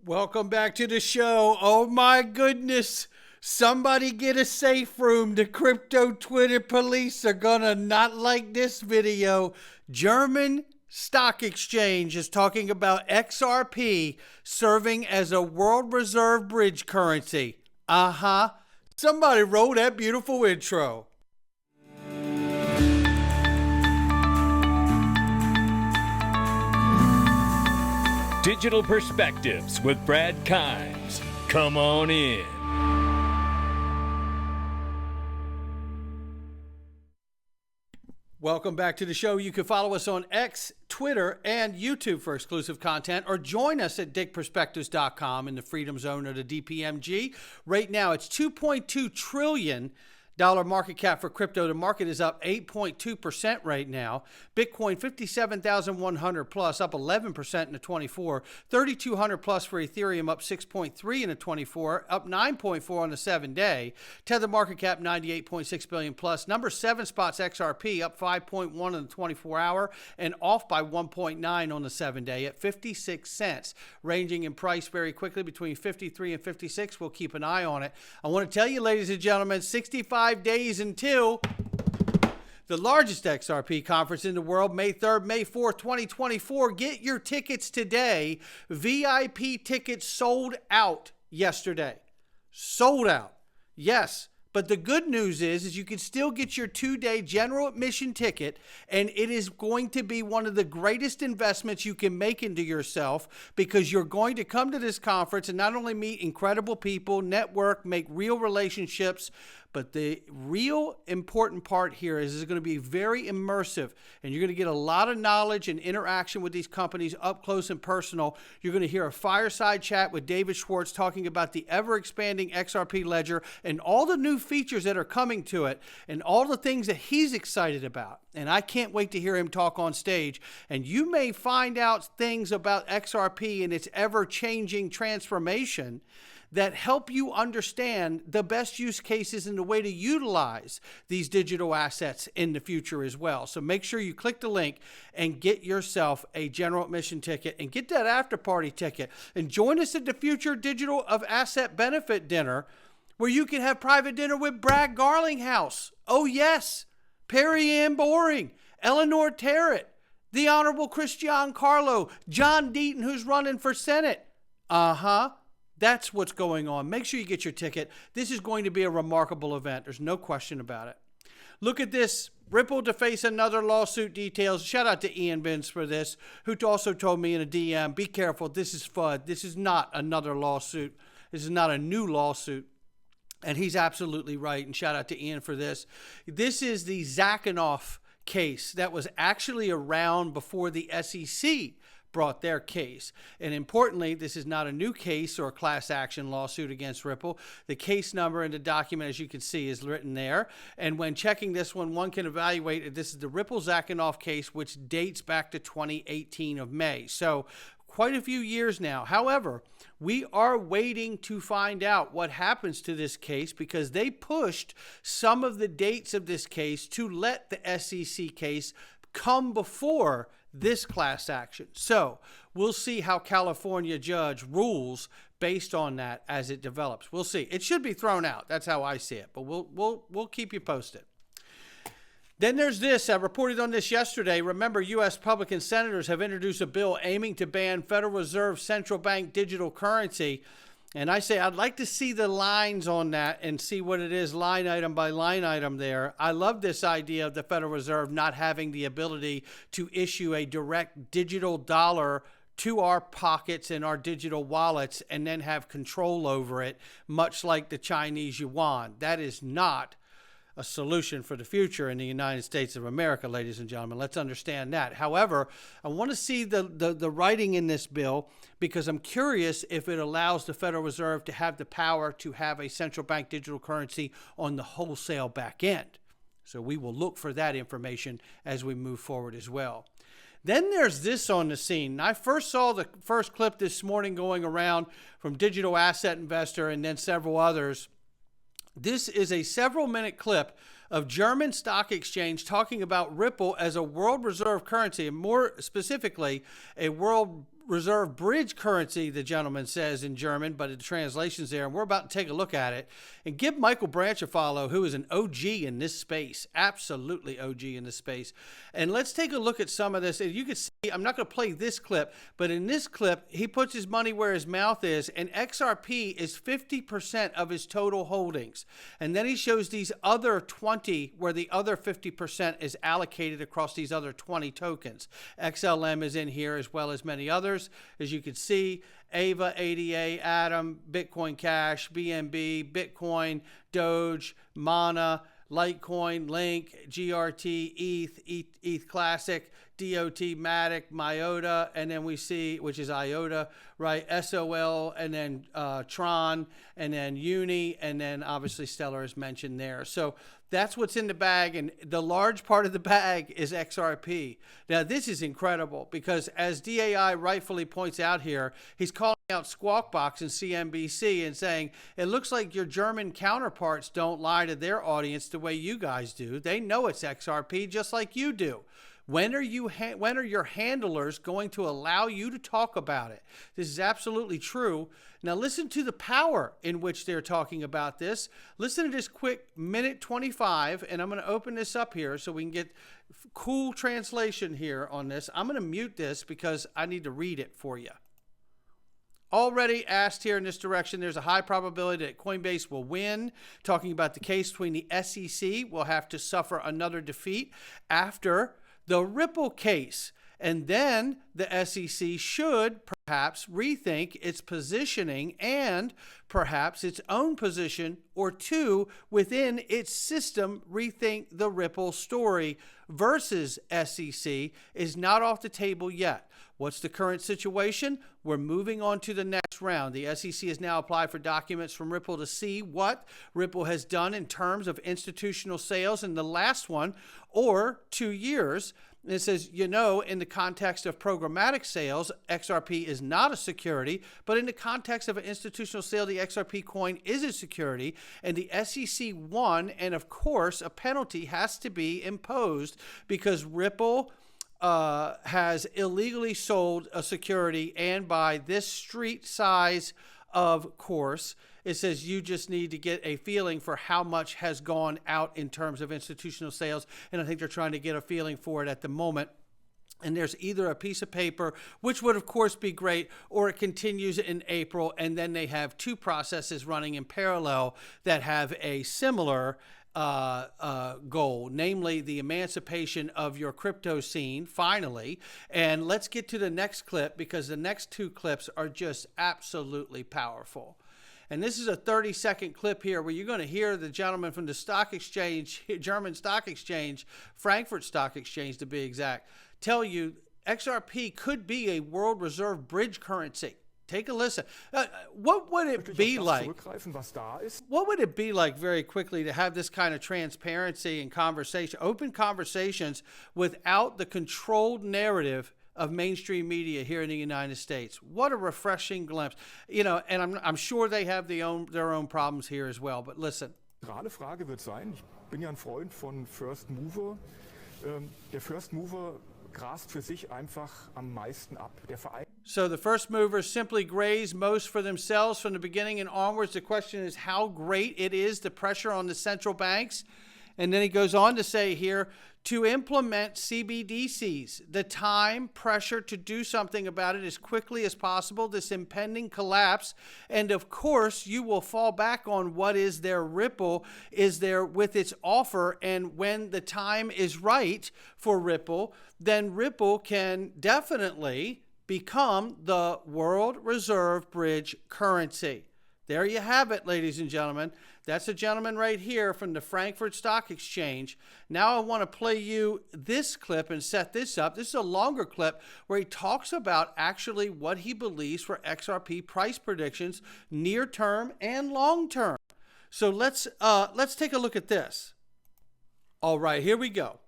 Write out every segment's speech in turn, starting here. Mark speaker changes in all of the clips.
Speaker 1: Welcome back to the show. Oh my goodness. Somebody get a safe room. The crypto Twitter police are gonna not like this video. German stock exchange is talking about XRP serving as a world reserve bridge currency. Somebody roll that beautiful intro.
Speaker 2: Digital Perspectives with Brad Kimes. Come on in.
Speaker 1: Welcome back to the show. You can follow us on X, Twitter, and YouTube for exclusive content, or join us at digitalperspectives.com in the Freedom Zone or the DPMG. Right now, it's $2.2 trillion market cap for crypto. The market is up 8.2% right now. Bitcoin 57,100 plus, up 11% in the 24. 3,200 plus for Ethereum, up 6.3 in the 24, up 9.4 on the 7-day. Tether market cap 98.6 billion plus. Number 7 spots XRP, up 5.1 in the 24-hour and off by 1.9 on the 7-day at 56 cents, ranging in price very quickly between 53 and 56. We'll keep an eye on it. I want to tell you, ladies and gentlemen, 65 days until the largest XRP conference in the world, May 3rd, May 4th, 2024. Get your tickets today. VIP tickets sold out yesterday. Sold out. Yes. But the good news is you can still get your 2-day general admission ticket, and it is going to be one of the greatest investments you can make into yourself, because you're going to come to this conference and not only meet incredible people, network, make real relationships, but the real important part here is it's going to be very immersive, and you're going to get a lot of knowledge and interaction with these companies up close and personal. You're going to hear a fireside chat with David Schwartz talking about the ever-expanding XRP ledger and all the new features that are coming to it and all the things that he's excited about. And I can't wait to hear him talk on stage. And you may find out things about XRP and its ever-changing transformation that help you understand the best use cases and the way to utilize these digital assets in the future as well. So make sure you click the link and get yourself a general admission ticket and get that after party ticket and join us at the Future Digital of Asset Benefit Dinner, where you can have private dinner with Brad Garlinghouse. Oh yes, Perry Ann Boring, Eleanor Terrett, the Honorable Christian Carlo, John Deaton, who's running for Senate. That's what's going on. Make sure you get your ticket. This is going to be a remarkable event. There's no question about it. Look at this. Ripple to face another lawsuit details. Shout out to Ian Vince for this, who also told me in a DM, be careful, this is FUD. This is not another lawsuit. This is not a new lawsuit. And he's absolutely right. And shout out to Ian for this. This is the Zakanoff case that was actually around before the SEC brought their case. And importantly, this is not a new case or a class action lawsuit against Ripple. The case number in the document, as you can see, is written there. And when checking this one can evaluate this is the Ripple Zakanoff case, which dates back to 2018 of May. So quite a few years now. However, we are waiting to find out what happens to this case, because they pushed some of the dates of this case to let the SEC case come before this class action. So we'll see how California judge rules based on that as it develops. We'll see. It should be thrown out. That's how I see it. But we'll keep you posted. Then there's this. I reported on this yesterday. Remember, U.S. Republican senators have introduced a bill aiming to ban Federal Reserve central bank digital currency. And I say I'd like to see the lines on that and see what it is line item by line item there. I love this idea of the Federal Reserve not having the ability to issue a direct digital dollar to our pockets and our digital wallets and then have control over it, much like the Chinese yuan. That is not a solution for the future in the United States of America, ladies and gentlemen. Let's understand that. However, I want to see the writing in this bill, because I'm curious if it allows the Federal Reserve to have the power to have a central bank digital currency on the wholesale back end. So we will look for that information as we move forward as well. Then there's this on the scene. I first saw the first clip this morning going around from Digital Asset Investor and then several others. This is a several-minute clip of German stock exchange talking about Ripple as a world reserve currency, and more specifically, a world reserve bridge currency, the gentleman says in German, but the translation's there, and we're about to take a look at it. And give Michael Branch a follow, who is an OG in this space, absolutely OG in this space. And let's take a look at some of this. And you can see, I'm not going to play this clip, but in this clip, he puts his money where his mouth is, and XRP is 50% of his total holdings. And then he shows these other 20, where the other 50% is allocated across these other 20 tokens. XLM is in here as well as many others. As you can see, AVA, ADA, Atom, Bitcoin Cash, BNB, Bitcoin, Doge, Mana, Litecoin, Link, GRT, ETH Classic, DOT, Matic, Myota, and then we see, which is IOTA, right? SOL, and then Tron, and then Uni, and then obviously Stellar is mentioned there. So that's what's in the bag, and the large part of the bag is XRP. Now, this is incredible because, as DAI rightfully points out here, he's calling out Squawk Box and CNBC and saying, it looks like your German counterparts don't lie to their audience the way you guys do. They know it's XRP just like you do. When are your handlers going to allow you to talk about it? This is absolutely true. Now listen to the power in which they're talking about this. Listen to this quick minute 25, and I'm going to open this up here so we can get cool translation here on this. I'm going to mute this because I need to read it for you. Already asked here in this direction, there's a high probability that Coinbase will win. Talking about the case between the SEC will have to suffer another defeat after the Ripple case. And then the SEC should perhaps rethink its positioning and perhaps its own position or two within its system, rethink the Ripple story versus SEC is not off the table yet. What's the current situation? We're moving on to the next round. The SEC has now applied for documents from Ripple to see what Ripple has done in terms of institutional sales in the last one or 2 years. And it says, in the context of programmatic sales, XRP is not a security, but in the context of an institutional sale, the XRP coin is a security, and the SEC won, and of course, a penalty has to be imposed because Ripple has illegally sold a security, and by this street size, of course, it says you just need to get a feeling for how much has gone out in terms of institutional sales, and I think they're trying to get a feeling for it at the moment. And there's either a piece of paper, which would of course be great, or it continues in April, and then they have two processes running in parallel that have a similar goal, namely the emancipation of your crypto scene, finally. And let's get to the next clip because the next two clips are just absolutely powerful. And this is a 30-second clip here where you're going to hear the gentleman from the stock exchange, German stock exchange, Frankfurt Stock Exchange to be exact, tell you XRP could be a world reserve bridge currency. Take a listen. What would it be like? What would it be like, very quickly, to have this kind of transparency and conversation, open conversations without the controlled narrative of mainstream media here in the United States? What a refreshing glimpse. And I'm sure they have their own problems here as well. But listen.
Speaker 3: Gerade Frage wird sein, ich bin ja ein Freund von First Mover. Der First Mover grast für sich einfach am meisten ab. Der Verein.
Speaker 1: So the first movers simply graze most for themselves from the beginning and onwards. The question is how great it is, the pressure on the central banks. And then he goes on to say here, to implement CBDCs, the time pressure to do something about it as quickly as possible, this impending collapse. And of course, you will fall back on what is their Ripple is there with its offer. And when the time is right for Ripple, then Ripple can definitely become the world reserve bridge currency. There you have it, ladies and gentlemen. That's a gentleman right here from the Frankfurt Stock Exchange. Now I want to play you this clip and set this up. This is a longer clip where he talks about actually what he believes for XRP price predictions, near term and long term. So let's take a look at this. All right, here we go.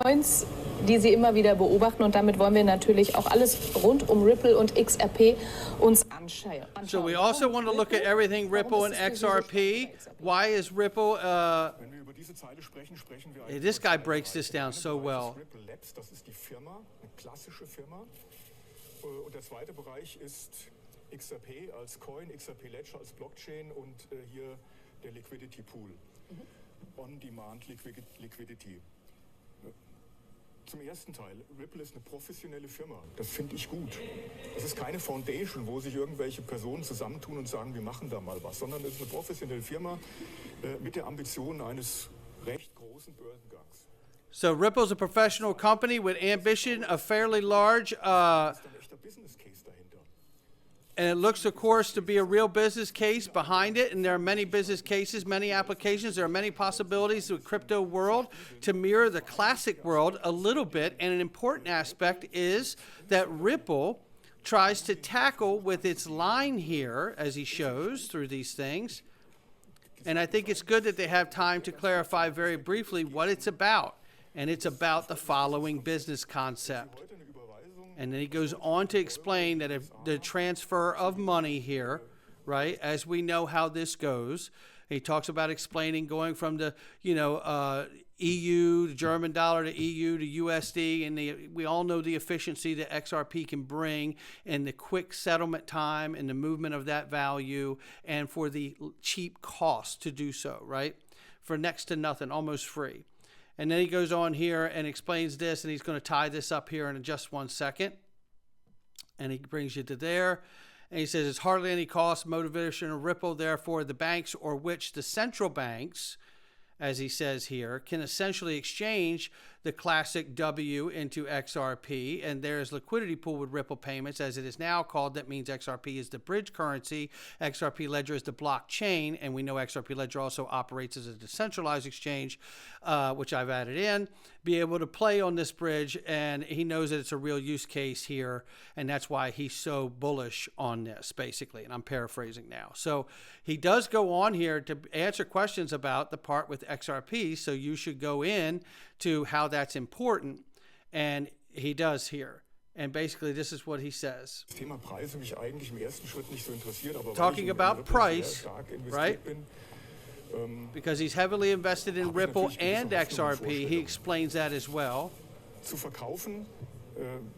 Speaker 4: Coins, die Sie immer wieder beobachten, und damit wollen wir natürlich auch alles rund um Ripple und XRP uns anschauen.
Speaker 1: So we also want to look at everything Ripple and XRP. Why is Ripple? This guy breaks this down so well.
Speaker 3: Das ist die Firma, eine klassische Firma. Und der zweite Bereich ist XRP als Coin, XRP Ledger als Blockchain und hier der Liquidity Pool. On-Demand Liquidity. Zum ersten Teil, Ripple ist eine professionelle Firma. Das finde ich gut. Es ist keine Foundation, wo sich irgendwelche Personen zusammentun und sagen, wir machen da mal was, sondern es ist eine professionelle Firma mit der Ambition eines recht großen Börsengangs.
Speaker 1: So Ripple's a professional company with ambition, a fairly large,
Speaker 3: Das ist ein echter Business Case dahinter.
Speaker 1: and it looks, of course, to be a real business case behind it. And there are many business cases, many applications. There are many possibilities of the crypto world to mirror the classic world a little bit. And an important aspect is that Ripple tries to tackle with its line here, as he shows through these things. And I think it's good that they have time to clarify very briefly what it's about. And it's about the following business concept.
Speaker 3: Heute eine Überweisung.
Speaker 1: And then he goes on to explain that if the transfer of money here, right, as we know how this goes, he talks about explaining going from the, EU, the German dollar to EU to USD, and we all know the efficiency that XRP can bring and the quick settlement time and the movement of that value and for the cheap cost to do so, right, for next to nothing, almost free. And then he goes on here and explains this, and he's going to tie this up here in just 1 second. And he brings you to there. And he says, it's hardly any cost, motivation, or Ripple, therefore the banks or which the central banks, as he says here, can essentially exchange the classic W into XRP, and there's liquidity pool with Ripple payments, as it is now called. That means XRP is the bridge currency, XRP Ledger is the blockchain, and we know XRP Ledger also operates as a decentralized exchange, which I've added in, be able to play on this bridge, and he knows that it's a real use case here, and that's why he's so bullish on this, basically, and I'm paraphrasing now. So he does go on here to answer questions about the part with XRP, so you should go in to how that's important, and he does here. And basically, this is what he says.
Speaker 3: Das Thema Preise mich eigentlich im ersten Schritt nicht so interessiert, aber
Speaker 1: Talking
Speaker 3: weil ich in
Speaker 1: about
Speaker 3: Ripple
Speaker 1: price,
Speaker 3: sehr stark investiert
Speaker 1: right?
Speaker 3: bin,
Speaker 1: Because he's heavily invested in Ripple and XRP, he explains that as well.
Speaker 3: zu verkaufen,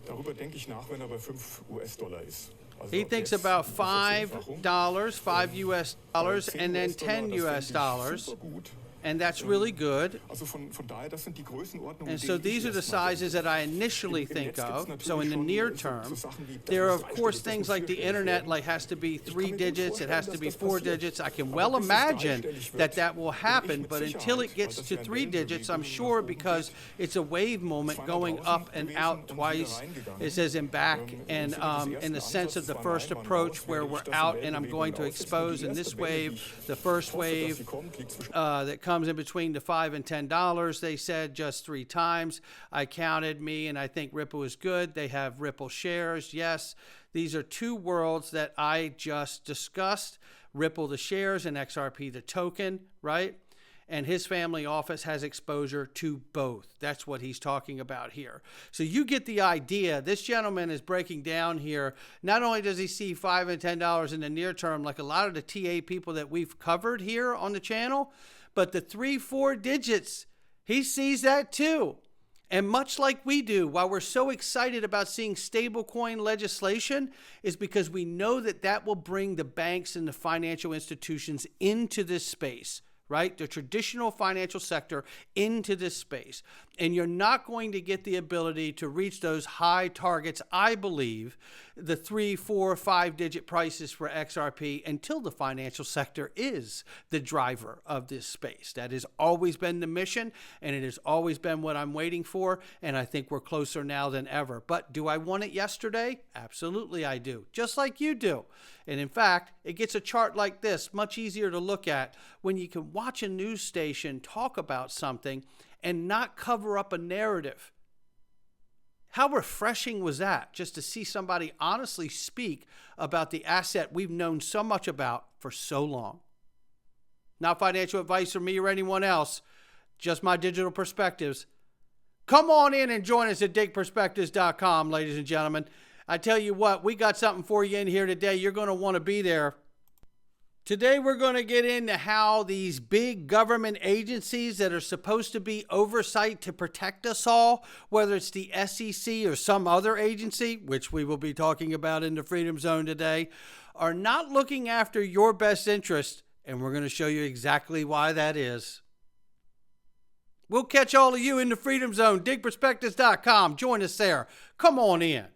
Speaker 3: darüber denke ich nach, wenn er bei 5 US-Dollar ist. Also
Speaker 1: He
Speaker 3: ab
Speaker 1: thinks
Speaker 3: jetzt
Speaker 1: about
Speaker 3: die Verzinsung.
Speaker 1: $5, $5 US dollars,
Speaker 3: 10
Speaker 1: and then
Speaker 3: US-Dollar,
Speaker 1: $10
Speaker 3: das
Speaker 1: US
Speaker 3: finde ich
Speaker 1: dollars,
Speaker 3: super gut.
Speaker 1: and that's really good.
Speaker 3: Also von daher, das sind die Größenordnungen,
Speaker 1: And
Speaker 3: mit
Speaker 1: so
Speaker 3: denen
Speaker 1: these
Speaker 3: ich
Speaker 1: are the
Speaker 3: erstmal
Speaker 1: sizes that I initially
Speaker 3: Im
Speaker 1: think
Speaker 3: Netz gibt's
Speaker 1: of. So in the
Speaker 3: natürlich
Speaker 1: near
Speaker 3: schon
Speaker 1: term,
Speaker 3: so Sachen wie, das
Speaker 1: there are
Speaker 3: muss
Speaker 1: of course
Speaker 3: dreistellig, das
Speaker 1: things
Speaker 3: muss
Speaker 1: like the
Speaker 3: vierstellig
Speaker 1: internet,
Speaker 3: werden.
Speaker 1: like has to be 3
Speaker 3: kann mir gut
Speaker 1: digits, it
Speaker 3: vorstellen,
Speaker 1: has to
Speaker 3: dass
Speaker 1: be
Speaker 3: das
Speaker 1: 4
Speaker 3: passiert.
Speaker 1: digits. I can
Speaker 3: Aber
Speaker 1: well
Speaker 3: bis es
Speaker 1: imagine
Speaker 3: dreistellig wird,
Speaker 1: that that will happen,
Speaker 3: bin ich
Speaker 1: but
Speaker 3: mit
Speaker 1: until it
Speaker 3: Sicherheit,
Speaker 1: gets
Speaker 3: weil das
Speaker 1: to
Speaker 3: ja
Speaker 1: 3 digits, I'm
Speaker 3: Wellenbewegungen
Speaker 1: sure
Speaker 3: nach oben
Speaker 1: because
Speaker 3: geht.
Speaker 1: it's a wave moment going up and out twice. It says in back and in the sense of the first approach where we're out and I'm going to expose in this wave, the first wave that comes in between the $5 and $10, they said just 3 times. I counted me, and I think Ripple is good. They have Ripple shares. Yes, these are 2 worlds that I just discussed. Ripple the shares and XRP the token, right? And his family office has exposure to both. That's what he's talking about here. So you get the idea. This gentleman is breaking down here. Not only does he see $5 and $10 in the near term, like a lot of the TA people that we've covered here on the channel, but the 3-4 digits, he sees that too. And much like we do, why we're so excited about seeing stablecoin legislation is because we know that that will bring the banks and the financial institutions into this space, right? The traditional financial sector into this space. And you're not going to get the ability to reach those high targets, I believe, the 3, 4, 5-digit prices for XRP until the financial sector is the driver of this space. That has always been the mission, and it has always been what I'm waiting for, and I think we're closer now than ever. But do I want it yesterday? Absolutely I do, just like you do. And in fact, it gets a chart like this much easier to look at when you can watch a news station talk about something and not cover up a narrative. How refreshing was that, just to see somebody honestly speak about the asset we've known so much about for so long? Not financial advice from me or anyone else, just my digital perspectives. Come on in and join us at digitalperspectives.com, ladies and gentlemen. I tell you what, we got something for you in here today. You're going to want to be there. Today, we're going to get into how these big government agencies that are supposed to be oversight to protect us all, whether it's the SEC or some other agency, which we will be talking about in the Freedom Zone today, are not looking after your best interest, and we're going to show you exactly why that is. We'll catch all of you in the Freedom Zone, digperspectives.com. Join us there. Come on in.